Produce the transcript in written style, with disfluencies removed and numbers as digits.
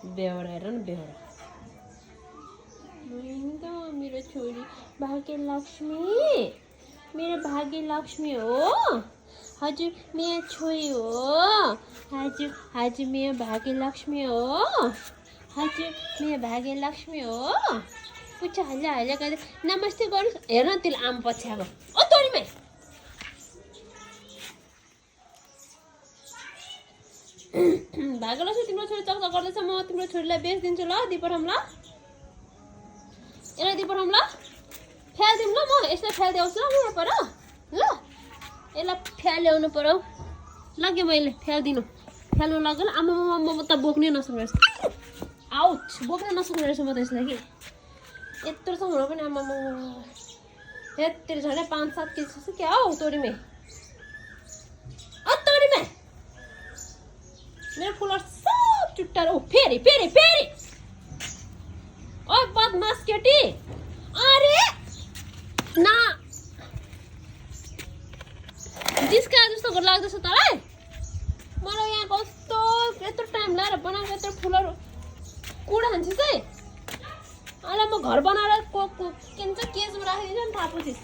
बेहोरा हेर न बेहोरा मेरो छोरी भाग्यलक्ष्मी मेरो भाग्यलक्ष्मी हो हजुर मेरो छोरी हो हजुर हजुर मेरो भाग्यलक्ष्मी हो हजुर मेरो भाग्यलक्ष्मी हो पुच्छ हल्ला हल्ला गर्दै नमस्ते गर्नु हेर न त्यसले आम पछ्याएको ओ तोरीमै भाग्यलक्ष्मी तिम्रो छोरी चक्चा गर्दैछ म तिम्रो छोरीलाई बेचिदिन्छु ल दिपठाउँ ल यसलाई दिपठाउँ ल फ्यालिदिउँ ल म यसलाई फ्यालिदिउँछु ल यहाँ पर ल यसलाई फ्याल्याउनु पर्यो लाग्यो मैले फ्यालिदिनु फ्याल्नु लाग्यो आमा म त बोक्नै नसक्ने रहेछ आउट बोक्नै नसक्ने रहेछ म त यसलाई कि यत्रोसम्म हुनु पनि आमा यत्रो झन् 5-7 केजी छ क्या हौ तोरीमै तोरीमै मेरो फुलर सब चुट्टाएर फेरि फेरि फेरि ओ बदमास केटी अरे ना जिस्का जस्तो लाग्दैछ तँलाई मलाई यहाँ कस्तो यत्रो टाइम लगाएर बनाएको यत्रो फुलहरू कुडा हान्छस् है अहिले म घर बनाएर के भन्छ केसमा राखिदिन्छु नि थाहा पुछिस्